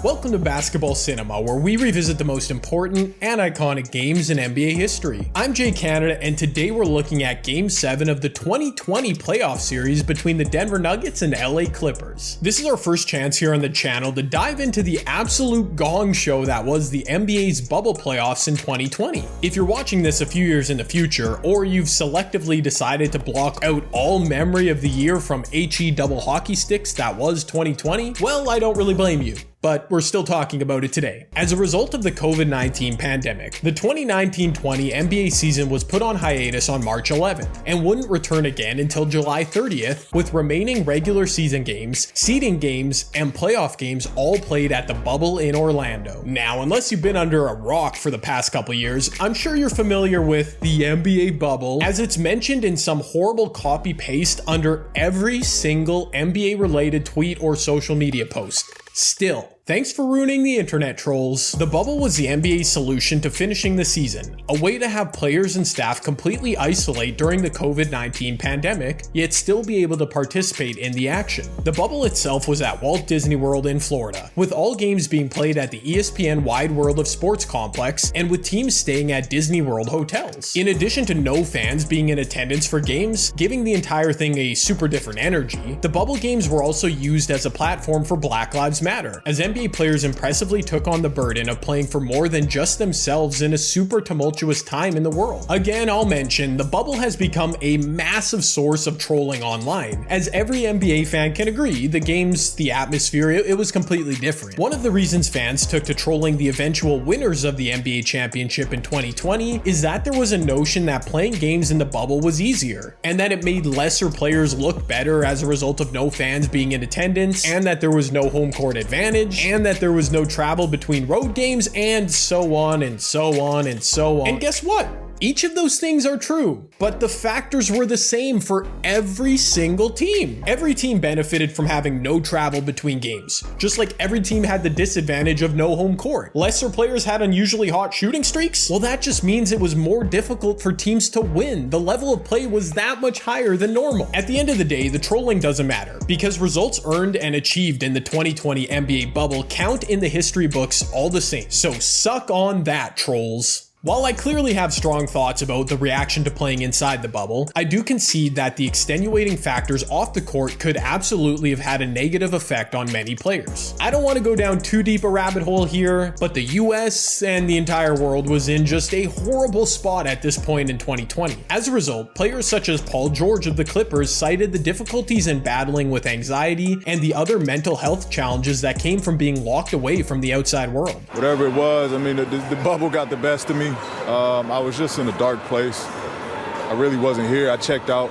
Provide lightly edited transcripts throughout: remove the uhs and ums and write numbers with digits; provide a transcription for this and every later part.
Welcome to Basketball Cinema, where we revisit the most important and iconic games in NBA history. I'm Jay Canada, and today we're looking at Game 7 of the 2020 playoff series between the Denver Nuggets and LA Clippers. This is our first chance here on the channel to dive into the absolute gong show that was the NBA's bubble playoffs in 2020. If you're watching this a few years in the future, or you've selectively decided to block out all memory of the year from HE double hockey sticks that was 2020, well, I don't really blame you. But we're still talking about it today. As a result of the COVID-19 pandemic, the 2019-20 NBA season was put on hiatus on March 11th and wouldn't return again until July 30th, with remaining regular season games, seeding games, and playoff games all played at the Bubble in Orlando. Now, unless you've been under a rock for the past couple years, I'm sure you're familiar with the NBA Bubble, as it's mentioned in some horrible copy-paste under every single NBA-related tweet or social media post. Still, thanks for ruining the internet, trolls. The bubble was the NBA's solution to finishing the season, a way to have players and staff completely isolate during the COVID-19 pandemic, yet still be able to participate in the action. The bubble itself was at Walt Disney World in Florida, with all games being played at the ESPN Wide World of Sports complex and with teams staying at Disney World hotels. In addition to no fans being in attendance for games, giving the entire thing a super different energy, the bubble games were also used as a platform for Black Lives Matter, as NBA players impressively took on the burden of playing for more than just themselves in a super tumultuous time in the world. Again, I'll mention, the bubble has become a massive source of trolling online, as every NBA fan can agree, the games, the atmosphere, it was completely different. One of the reasons fans took to trolling the eventual winners of the NBA championship in 2020 is that there was a notion that playing games in the bubble was easier, and that it made lesser players look better as a result of no fans being in attendance, and that there was no home court advantage, and that there was no travel between road games, and so on and so on and so on. And guess what? Each of those things are true, but the factors were the same for every single team. Every team benefited from having no travel between games, just like every team had the disadvantage of no home court. Lesser players had unusually hot shooting streaks? Well, that just means it was more difficult for teams to win. The level of play was that much higher than normal. At the end of the day, the trolling doesn't matter, because results earned and achieved in the 2020 NBA bubble count in the history books all the same. So suck on that, trolls. While I clearly have strong thoughts about the reaction to playing inside the bubble, I do concede that the extenuating factors off the court could absolutely have had a negative effect on many players. I don't want to go down too deep a rabbit hole here, but the US and the entire world was in just a horrible spot at this point in 2020. As a result, players such as Paul George of the Clippers cited the difficulties in battling with anxiety and the other mental health challenges that came from being locked away from the outside world. Whatever it was, I mean, the bubble got the best of me. I was just in a dark place. I really wasn't here. I checked out.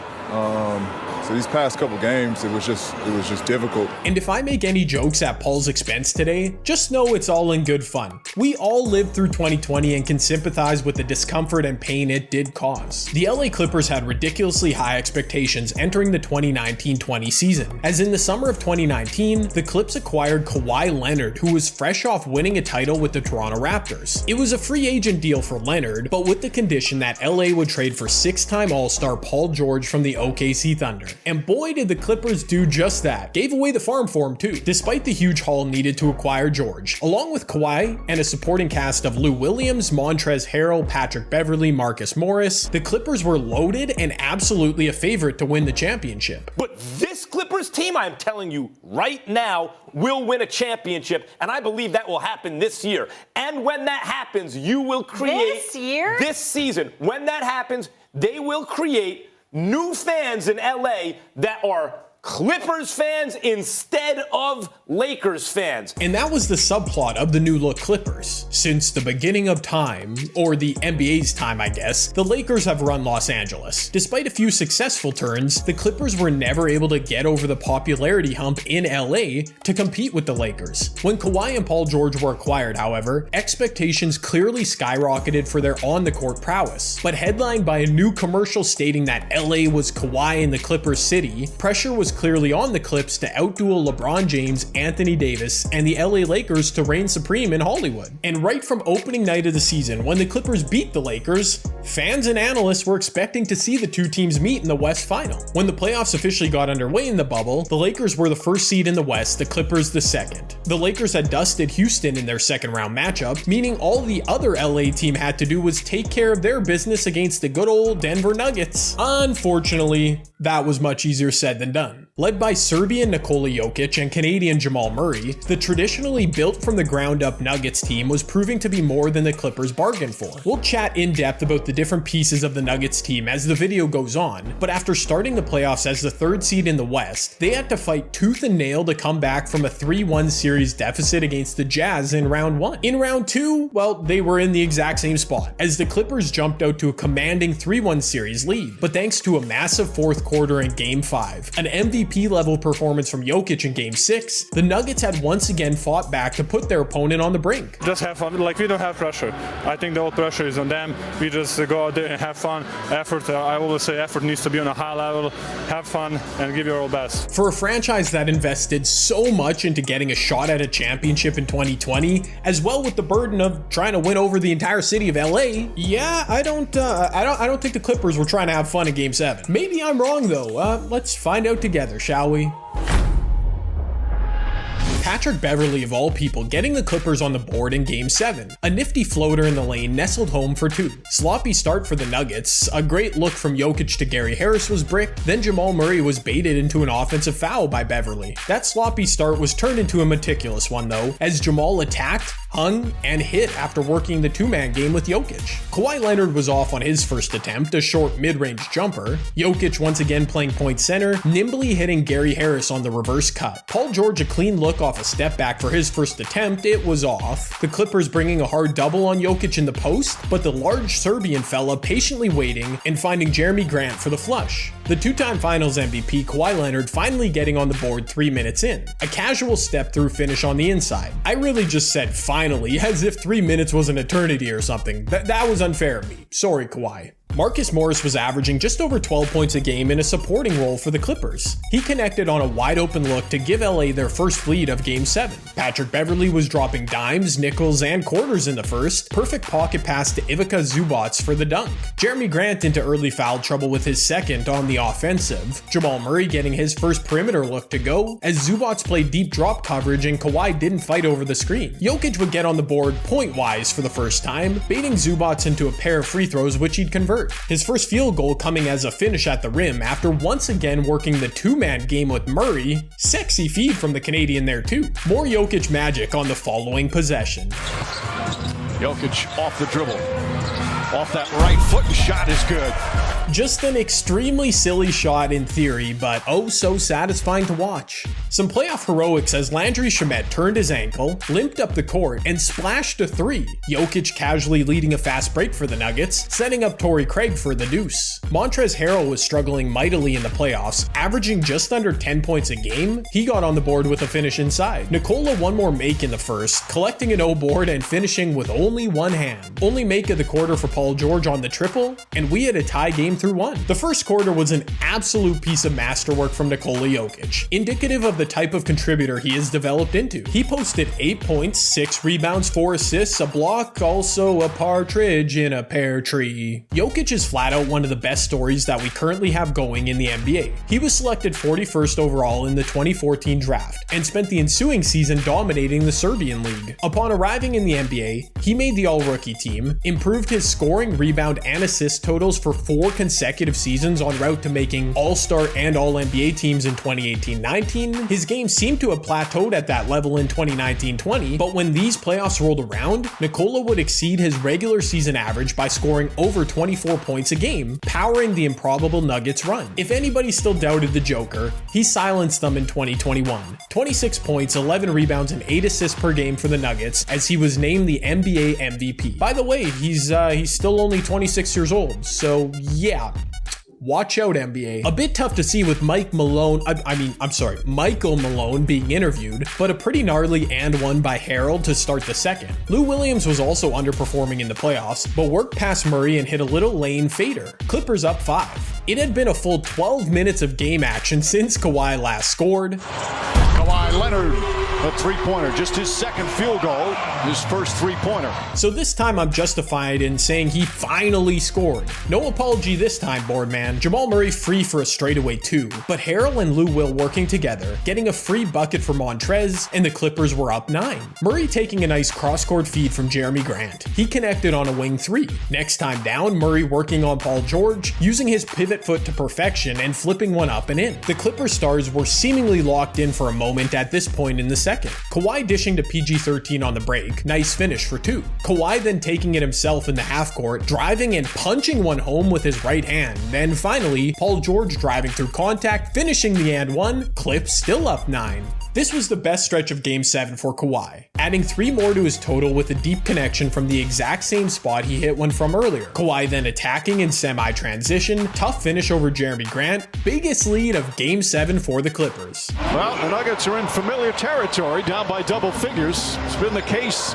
So these past couple games, it was just difficult. And if I make any jokes at Paul's expense today, just know it's all in good fun. We all lived through 2020 and can sympathize with the discomfort and pain it did cause. The LA Clippers had ridiculously high expectations entering the 2019-20 season, as in the summer of 2019, the Clips acquired Kawhi Leonard, who was fresh off winning a title with the Toronto Raptors. It was a free agent deal for Leonard, but with the condition that LA would trade for six-time All-Star Paul George from the OKC Thunder. And boy did the Clippers do just that. Gave away the farm for him too, despite the huge haul needed to acquire George. Along with Kawhi and a supporting cast of Lou Williams, Montrezl Harrell, Patrick Beverley, Marcus Morris, the Clippers were loaded and absolutely a favorite to win the championship. But this Clippers team, I am telling you right now, will win a championship, and I believe that will happen this year. And when that happens, you will create... This season. When that happens, they will create new fans in LA that are Clippers fans instead of Lakers fans. And that was the subplot of the new look Clippers. Since the beginning of time, or the NBA's time I guess, the Lakers have run Los Angeles. Despite a few successful turns, the Clippers were never able to get over the popularity hump in LA to compete with the Lakers. When Kawhi and Paul George were acquired, however, expectations clearly skyrocketed for their on-the-court prowess. But headlined by a new commercial stating that LA was Kawhi and the Clippers city, pressure was clearly on the Clips to outduel LeBron James, Anthony Davis, and the LA Lakers to reign supreme in Hollywood. And right from opening night of the season, when the Clippers beat the Lakers, fans and analysts were expecting to see the two teams meet in the West Final. When the playoffs officially got underway in the bubble, the Lakers were the first seed in the West, the Clippers the second. The Lakers had dusted Houston in their second round matchup, meaning all the other LA team had to do was take care of their business against the good old Denver Nuggets. Unfortunately, that was much easier said than done. Led by Serbian Nikola Jokic and Canadian Jamal Murray, the traditionally built from the ground up Nuggets team was proving to be more than the Clippers bargained for. We'll chat in depth about the different pieces of the Nuggets team as the video goes on, but after starting the playoffs as the third seed in the West, they had to fight tooth and nail to come back from a 3-1 series deficit against the Jazz in round 1. In round 2, well, they were in the exact same spot, as the Clippers jumped out to a commanding 3-1 series lead, but thanks to a massive fourth quarter in Game 5, an MVP level performance from Jokic in Game 6, the Nuggets had once again fought back to put their opponent on the brink. Just have fun, like we don't have pressure. I think the whole pressure is on them. We just go out there and have fun. Effort, I always say effort needs to be on a high level. Have fun and give your all best. For a franchise that invested so much into getting a shot at a championship in 2020, as well with the burden of trying to win over the entire city of LA, yeah, I don't think the Clippers were trying to have fun in Game 7. Maybe I'm wrong though. Let's find out together, shall we? Patrick Beverley, of all people, getting the Clippers on the board in Game 7. A nifty floater in the lane nestled home for 2. Sloppy start for the Nuggets. A great look from Jokic to Gary Harris was bricked. Then Jamal Murray was baited into an offensive foul by Beverley. That sloppy start was turned into a meticulous one though, as Jamal attacked, hung, and hit after working the two-man game with Jokic. Kawhi Leonard was off on his first attempt, a short mid-range jumper. Jokic once again playing point center, nimbly hitting Gary Harris on the reverse cut. Paul George a clean look off a step back for his first attempt, it was off. The Clippers bringing a hard double on Jokic in the post, but the large Serbian fella patiently waiting and finding Jeremy Grant for the flush. The two-time finals MVP Kawhi Leonard finally getting on the board 3 minutes in. A casual step-through finish on the inside. I really just said finally, as if 3 minutes was an eternity or something. That was unfair of me. Sorry, Kawhi. Marcus Morris was averaging just over 12 points a game in a supporting role for the Clippers. He connected on a wide open look to give LA their first lead of Game 7. Patrick Beverley was dropping dimes, nickels, and quarters in the first. Perfect pocket pass to Ivica Zubac for the dunk. Jeremy Grant into early foul trouble with his second on the offensive. Jamal Murray getting his first perimeter look to go, as Zubac played deep drop coverage and Kawhi didn't fight over the screen. Jokic would get on the board point-wise for the first time, baiting Zubac into a pair of free throws which he'd convert. His first field goal coming as a finish at the rim after once again working the two-man game with Murray. Sexy feed from the Canadian there too. More Jokic magic on the following possession. Jokic off the dribble. Off that right foot, and shot is good. Just an extremely silly shot in theory, but oh so satisfying to watch. Some playoff heroics as Landry Shamet turned his ankle, limped up the court, and splashed a 3. Jokic casually leading a fast break for the Nuggets, setting up Torrey Craig for the deuce. Montrezl Harrell was struggling mightily in the playoffs, averaging just under 10 points a game. He got on the board with a finish inside. Nikola one more make in the first, collecting an O board and finishing with only one hand. Only make of the quarter for Paul George on the triple, and we had a tie game through 1. The first quarter was an absolute piece of masterwork from Nikola Jokic, indicative of the type of contributor he has developed into. He posted 8 points, 6 rebounds, 4 assists, a block, also a partridge in a pear tree. Jokic is flat out one of the best stories that we currently have going in the NBA. He was selected 41st overall in the 2014 draft and spent the ensuing season dominating the Serbian league. Upon arriving in the NBA, he made the all-rookie team, improved his scoring, rebound, and assist totals for 4 consecutive seasons en route to making All-Star and All-NBA teams in 2018-19. His game seemed to have plateaued at that level in 2019-20, but when these playoffs rolled around, Nikola would exceed his regular season average by scoring over 24 points a game, powering the improbable Nuggets run. If anybody still doubted the Joker, he silenced them in 2021. 26 points, 11 rebounds, and 8 assists per game for the Nuggets as he was named the NBA MVP. By the way, he's still only 26 years old, so yeah, Watch out, NBA. A bit tough to see with Michael Malone being interviewed, but a pretty gnarly and one by Harold to start the second. Lou Williams was also underperforming in the playoffs, but worked past Murray and hit a little lane fader. Clippers up 5. It had been a full 12 minutes of game action since Kawhi last scored. Kawhi Leonard, a three-pointer, just his second field goal, his first three-pointer. So this time I'm justified in saying he finally scored. No apology this time, Boardman. Jamal Murray free for a straightaway 2, but Harrell and Lou Will working together, getting a free bucket for Montrez, and the Clippers were up 9. Murray taking a nice cross-court feed from Jeremy Grant. He connected on a wing 3. Next time down, Murray working on Paul George, using his pivot foot to perfection and flipping one up and in. The Clippers stars were seemingly locked in for a moment at this point in the second. Kawhi dishing to PG-13 on the break, nice finish for 2. Kawhi then taking it himself in the half court, driving and punching one home with his right hand. Then finally, Paul George driving through contact, finishing the and 1, Clips still up 9. This was the best stretch of Game 7 for Kawhi, adding 3 more to his total with a deep connection from the exact same spot he hit one from earlier. Kawhi then attacking in semi-transition, tough finish over Jeremy Grant, biggest lead of Game 7 for the Clippers. Well, the Nuggets are in familiar territory, down by double figures. It's been the case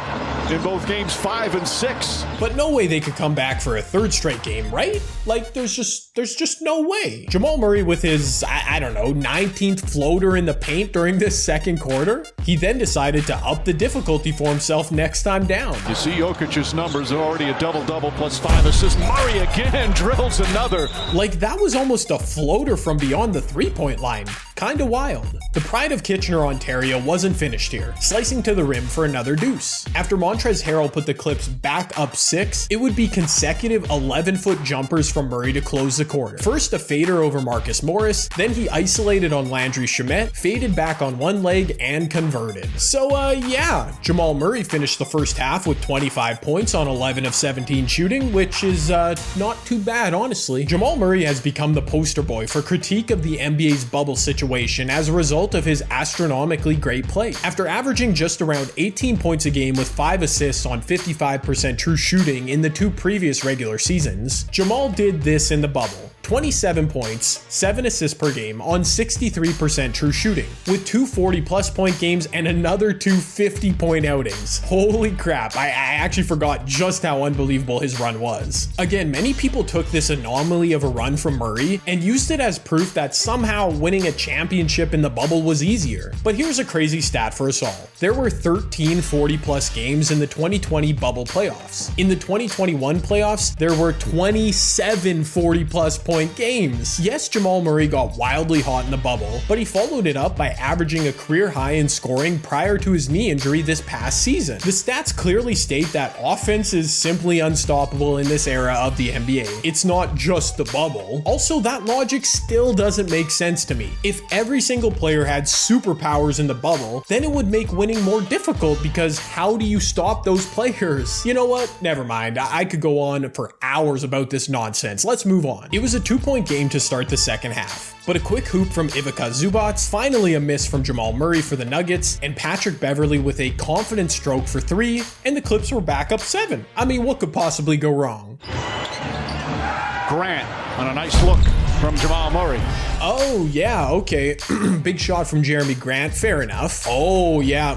in both Games 5 and 6. But no way they could come back for a third straight game, right? Like, there's just no way. Jamal Murray with his, I don't know, 19th floater in the paint during this second quarter. He then decided to up the difficulty for himself next time down. You see Jokic's numbers are already a double-double plus 5 assists. Murray again drills another. Like, that was almost a floater from beyond the three-point line. Kinda wild. The pride of Kitchener, Ontario wasn't finished here, slicing to the rim for another deuce. After Montrezl Harrell put the Clips back up 6, it would be consecutive 11-foot jumpers from Murray to close the quarter. First a fader over Marcus Morris, then he isolated on Landry Shamet, faded back on one leg and converted. So yeah, Jamal Murray finished the first half with 25 points on 11 of 17 shooting, which is not too bad, honestly. Jamal Murray has become the poster boy for critique of the NBA's bubble situation as a result of his astronomically great play. After averaging just around 18 points a game with 5 assists on 55% true shooting in the 2 previous regular seasons, Jamal did this in the bubble. 27 points, 7 assists per game on 63% true shooting, with 2 40-plus point games and another 2 50-point outings. Holy crap, I actually forgot just how unbelievable his run was. Again, many people took this anomaly of a run from Murray and used it as proof that somehow winning a championship in the bubble was easier. But here's a crazy stat for us all. There were 13 40-plus games in the 2020 bubble playoffs. In the 2021 playoffs, there were 27 40-plus point games. Yes, Jamal Murray got wildly hot in the bubble, but he followed it up by averaging a career high in scoring prior to his knee injury this past season. The stats clearly state that offense is simply unstoppable in this era of the NBA. It's not just the bubble. Also, that logic still doesn't make sense to me. If every single player had superpowers in the bubble, then it would make winning more difficult because how do you stop those players? You know what? Never mind. I could go on for hours about this nonsense. Let's move on. It was a 2-point game to start the second half, but a quick hoop from Ivica Zubac, finally a miss from Jamal Murray for the Nuggets, and Patrick Beverley with a confident stroke for 3, and the Clips were back up 7. I mean, what could possibly go wrong? Grant on a nice look from Jamal Murray. Oh, yeah, okay. Big shot from Jeremy Grant, fair enough. Oh, yeah,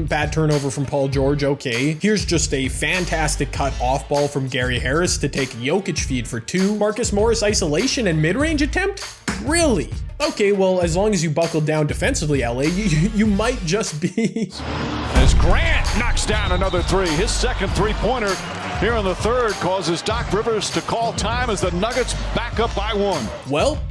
bad turnover from Paul George, okay. Here's just a fantastic cut off ball from Gary Harris to take Jokic feed for 2. Marcus Morris isolation and mid-range attempt? Really? Okay, well, as long as you buckled down defensively, LA, you might just be... As Grant knocks down another 3, his second three-pointer here in the third causes Doc Rivers to call time as the Nuggets back up by 1. Well,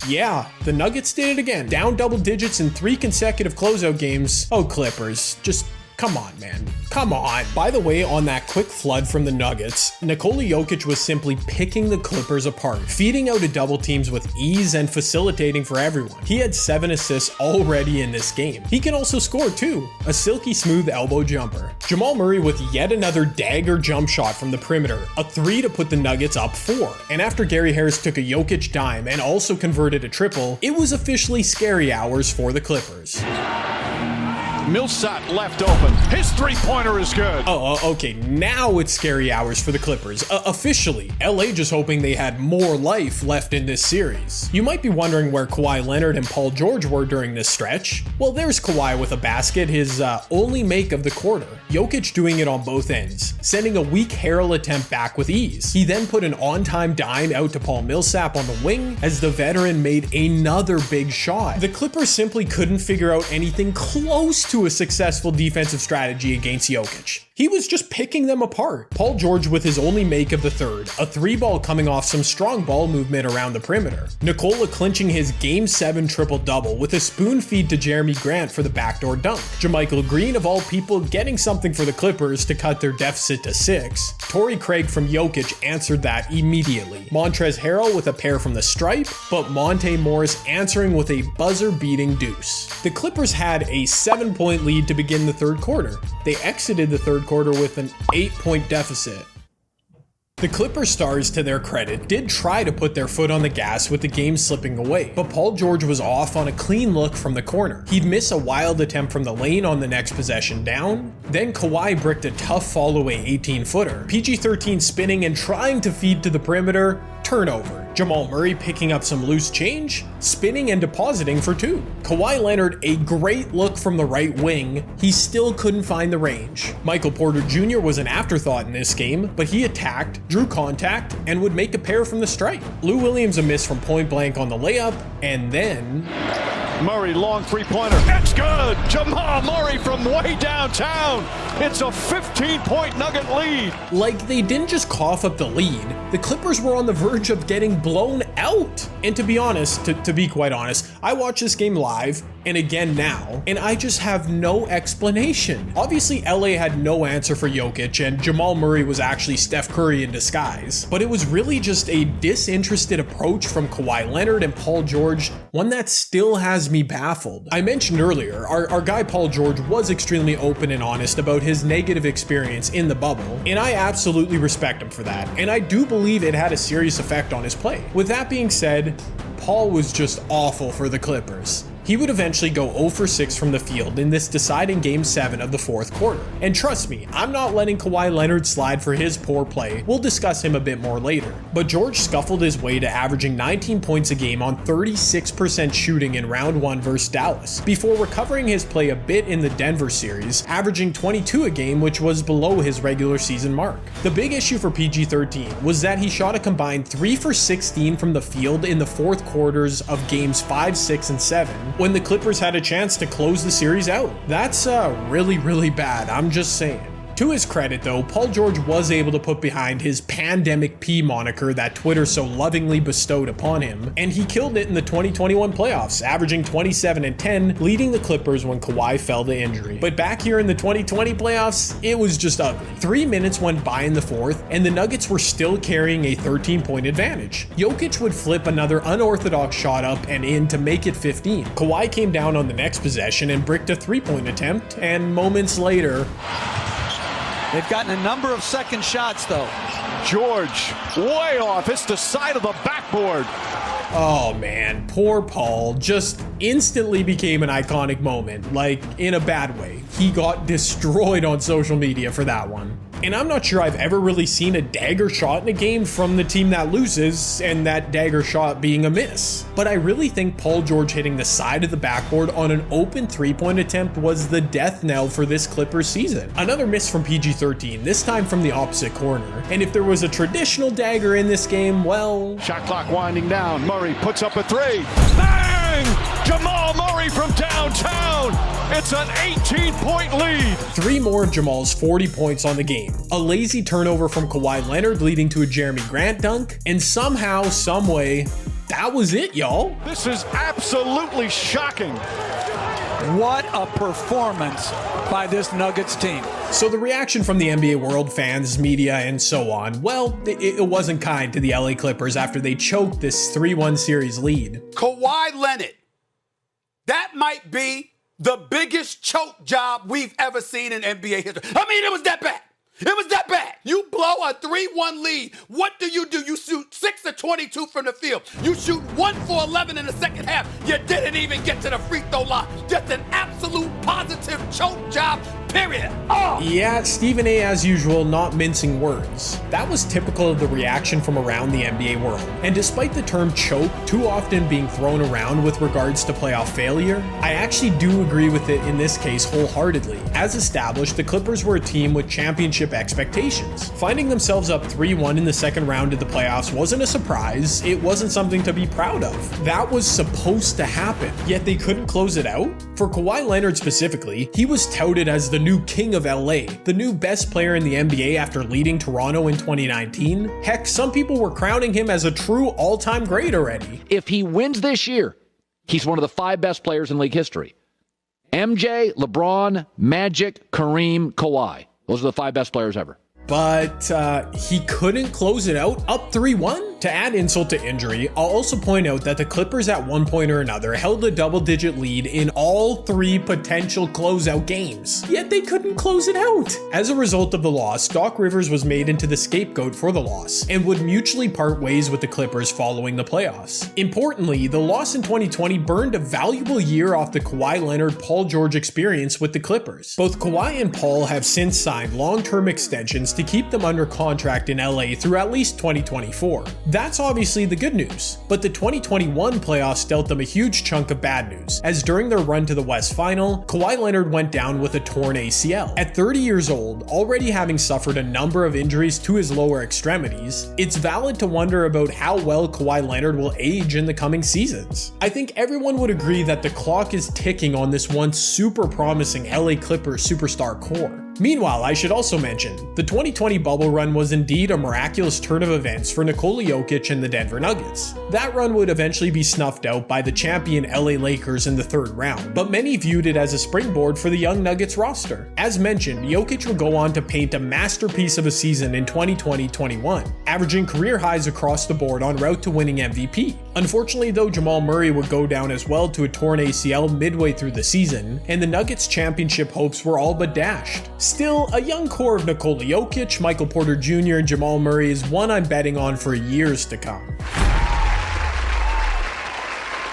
yeah, the Nuggets did it again. Down double digits in 3 consecutive closeout games. Oh, Clippers, just come on, man. Come on. By the way, on that quick flood from the Nuggets, Nikola Jokic was simply picking the Clippers apart, feeding out to double teams with ease and facilitating for everyone. He had 7 assists already in this game. He can also score too, a silky smooth elbow jumper. Jamal Murray with yet another dagger jump shot from the perimeter, a 3 to put the Nuggets up 4. And after Gary Harris took a Jokic dime and also converted a triple, it was officially scary hours for the Clippers. Millsap left open. His three-pointer is good. Okay, now it's scary hours for the Clippers. Officially, LA just hoping they had more life left in this series. You might be wondering where Kawhi Leonard and Paul George were during this stretch. Well, there's Kawhi with a basket, his only make of the quarter. Jokic doing it on both ends, sending a weak Harrell attempt back with ease. He then put an on-time dime out to Paul Millsap on the wing as the veteran made another big shot. The Clippers simply couldn't figure out anything close to a successful defensive strategy against Jokic. He was just picking them apart. Paul George with his only make of the third, a 3-ball coming off some strong ball movement around the perimeter. Nikola clinching his Game 7 triple-double with a spoon feed to Jeremy Grant for the backdoor dunk. JaMychal Green, of all people, getting something for the Clippers to cut their deficit to 6. Torrey Craig from Jokic answered that immediately. Montrezl Harrell with a pair from the stripe, but Monte Morris answering with a buzzer-beating deuce. The Clippers had a 7-point lead to begin the third quarter. They exited the third quarter with an 8-point deficit. The Clippers stars, to their credit, did try to put their foot on the gas with the game slipping away, but Paul George was off on a clean look from the corner. He'd miss a wild attempt from the lane on the next possession down, then Kawhi bricked a tough fall-away 18-footer. PG-13 spinning and trying to feed to the perimeter, turnover. Jamal Murray picking up some loose change, spinning and depositing for 2. Kawhi Leonard, a great look from the right wing, he still couldn't find the range. Michael Porter Jr. was an afterthought in this game, but he attacked, drew contact, and would make a pair from the stripe. Lou Williams a miss from point blank on the layup, and then Murray, long three-pointer. It's good! Jamal Murray from way downtown. It's a 15-point Nugget lead. Like, they didn't just cough up the lead. The Clippers were on the verge of getting blown out. And to be honest, to be quite honest, I watched this game live, and again now, and I just have no explanation. Obviously, LA had no answer for Jokic, and Jamal Murray was actually Steph Curry in disguise. But it was really just a disinterested approach from Kawhi Leonard and Paul George, one that still has me baffled. I mentioned earlier, our guy Paul George was extremely open and honest about his negative experience in the bubble, and I absolutely respect him for that, and I do believe it had a serious effect on his play. With that being said, Paul was just awful for the Clippers. He would eventually go 0 for 6 from the field in this deciding Game 7 of the fourth quarter. And trust me, I'm not letting Kawhi Leonard slide for his poor play. We'll discuss him a bit more later. But George scuffled his way to averaging 19 points a game on 36% shooting in round 1 versus Dallas, before recovering his play a bit in the Denver series, averaging 22 a game, which was below his regular season mark. The big issue for PG-13 was that he shot a combined 3 for 16 from the field in the fourth quarters of games 5, 6, and 7, when the Clippers had a chance to close the series out. That's really, really bad, I'm just saying. To his credit though, Paul George was able to put behind his Pandemic P moniker that Twitter so lovingly bestowed upon him, and he killed it in the 2021 playoffs, averaging 27 and 10, leading the Clippers when Kawhi fell to injury. But back here in the 2020 playoffs, it was just ugly. 3 minutes went by in the fourth, and the Nuggets were still carrying a 13-point advantage. Jokic would flip another unorthodox shot up and in to make it 15. Kawhi came down on the next possession and bricked a 3-point attempt, and moments later, they've gotten a number of second shots, though. George, way off. It's the side of the backboard. Oh man, poor Paul just instantly became an iconic moment, like in a bad way. He got destroyed on social media for that one. And I'm not sure I've ever really seen a dagger shot in a game from the team that loses, and that dagger shot being a miss. But I really think Paul George hitting the side of the backboard on an open 3-point attempt was the death knell for this Clippers season. Another miss from PG-13, this time from the opposite corner. And if there was a traditional dagger in this game, well... Shot clock winding down. Murray puts up a 3. Bang! Jamal Murray from downtown. It's an 18-point lead. 3 more of Jamal's 40 points on the game. A lazy turnover from Kawhi Leonard leading to a Jeremy Grant dunk. And somehow, someway, that was it, y'all. This is absolutely shocking. What a performance by this Nuggets team. So the reaction from the NBA world, fans, media, and so on, well, it wasn't kind to the LA Clippers after they choked this 3-1 series lead. Kawhi Leonard, that might be the biggest choke job we've ever seen in NBA history. I mean, it was that bad. It was that bad. You blow a 3-1 lead. What do? You shoot 6 of 22 from the field. You shoot 1 for 11 in the second half. You didn't even get to the free throw line. Just an absolute pop positive choke job, period. Oh. Yeah, Stephen A, as usual, not mincing words. That was typical of the reaction from around the NBA world. And despite the term choke too often being thrown around with regards to playoff failure, I actually do agree with it in this case wholeheartedly. As established, the Clippers were a team with championship expectations. Finding themselves up 3-1 in the second round of the playoffs wasn't a surprise. It wasn't something to be proud of. That was supposed to happen, yet they couldn't close it out. For Kawhi Leonard specifically, he was touted as the new king of LA, the new best player in the NBA after leading Toronto in 2019. Heck, some people were crowning him as a true all-time great already. If he wins this year, he's one of the 5 best players in league history. MJ, LeBron, Magic, Kareem, Kawhi. Those are the 5 best players ever. But he couldn't close it out, up 3-1? To add insult to injury, I'll also point out that the Clippers at one point or another held a double-digit lead in all 3 potential closeout games, yet they couldn't close it out. As a result of the loss, Doc Rivers was made into the scapegoat for the loss, and would mutually part ways with the Clippers following the playoffs. Importantly, the loss in 2020 burned a valuable year off the Kawhi Leonard-Paul George experience with the Clippers. Both Kawhi and Paul have since signed long-term extensions to keep them under contract in LA through at least 2024. That's obviously the good news, but the 2021 playoffs dealt them a huge chunk of bad news, as during their run to the West Final, Kawhi Leonard went down with a torn ACL. At 30 years old, already having suffered a number of injuries to his lower extremities, it's valid to wonder about how well Kawhi Leonard will age in the coming seasons. I think everyone would agree that the clock is ticking on this once super promising LA Clippers superstar core. Meanwhile, I should also mention, the 2020 bubble run was indeed a miraculous turn of events for Nikola Jokic and the Denver Nuggets. That run would eventually be snuffed out by the champion LA Lakers in the third round, but many viewed it as a springboard for the young Nuggets roster. As mentioned, Jokic would go on to paint a masterpiece of a season in 2020-21, averaging career highs across the board en route to winning MVP. Unfortunately though, Jamal Murray would go down as well to a torn ACL midway through the season, and the Nuggets' championship hopes were all but dashed. Still, a young core of Nikola Jokic, Michael Porter Jr., and Jamal Murray is one I'm betting on for years to come.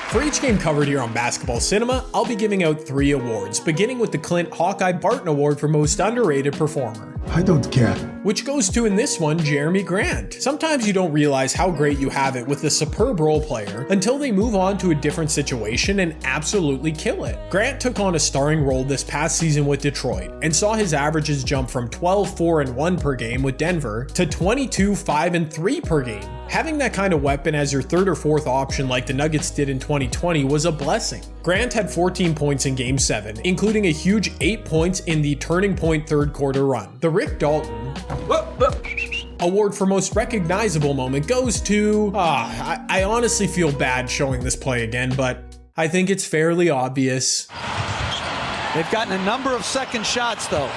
For each game covered here on Basketball Cinema, I'll be giving out 3 awards, beginning with the Clint Hawkeye Barton Award for Most Underrated Performer. I don't care. Which goes to, in this one, Jeremy Grant. Sometimes you don't realize how great you have it with a superb role player until they move on to a different situation and absolutely kill it. Grant took on a starring role this past season with Detroit and saw his averages jump from 12-4-1 per game with Denver to 22-5-3 per game. Having that kind of weapon as your third or fourth option like the Nuggets did in 2020 was a blessing. Grant had 14 points in Game 7, including a huge 8 points in the turning point third quarter run. The Rick Dalton Award for Most Recognizable Moment goes to... I honestly feel bad showing this play again, but I think it's fairly obvious. They've gotten a number of second shots though.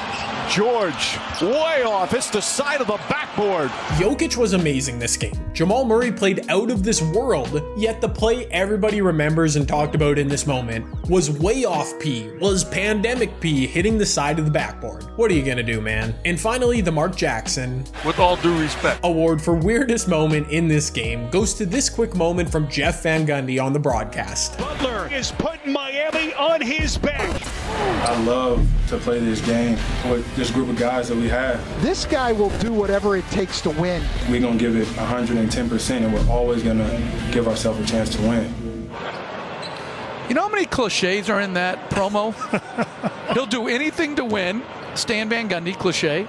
George, way off, hits the side of the backboard. Jokic was amazing this game. Jamal Murray played out of this world, yet the play everybody remembers and talked about in this moment was way off P, was pandemic P, hitting the side of the backboard. What are you gonna do, man? And finally, the Mark Jackson, with all due respect, Award for Weirdest Moment in this game goes to this quick moment from Jeff Van Gundy on the broadcast. Butler is putting Miami on his back. I love to play this game with this group of guys that we have. This guy will do whatever it takes to win. We're going to give it 110%, and we're always going to give ourselves a chance to win. You know how many cliches are in that promo? He'll do anything to win. Stan Van Gundy, cliche.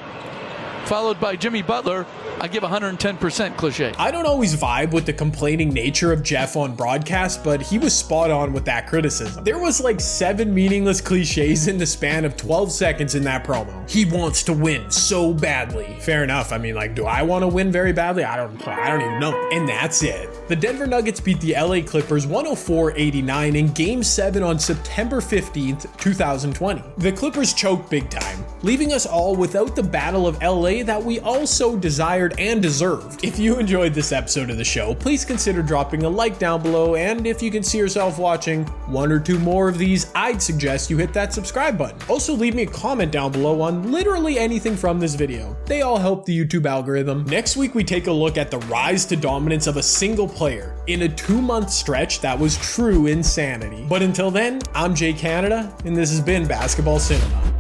Followed by Jimmy Butler, I give 110% cliche. I don't always vibe with the complaining nature of Jeff on broadcast, but he was spot on with that criticism. There was like 7 meaningless cliches in the span of 12 seconds in that promo. He wants to win so badly. Fair enough. I mean, like, do I want to win very badly? I don't even know. And that's it. The Denver Nuggets beat the LA Clippers 104-89 in Game 7 on September 15th, 2020. The Clippers choked big time, leaving us all without the Battle of LA play that we also desired and deserved. If you enjoyed this episode of the show, please consider dropping a like down below, and if you can see yourself watching one or two more of these, I'd suggest you hit that subscribe button. Also, leave me a comment down below on literally anything from this video. They all help the YouTube algorithm. Next week, we take a look at the rise to dominance of a single player in a 2-month stretch that was true insanity. But until then, I'm Jay Canada, and this has been Basketball Cinema.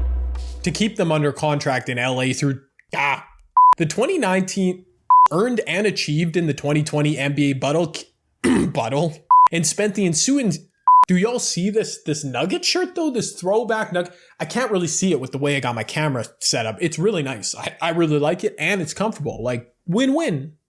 To keep them under contract in LA through the 2019 earned and achieved in the 2020 NBA buttle and spent the ensuing. Do y'all see this Nugget shirt though? This throwback Nugget. I can't really see it with the way I got my camera set up. It's really nice. I really like it, and it's comfortable. Like win-win.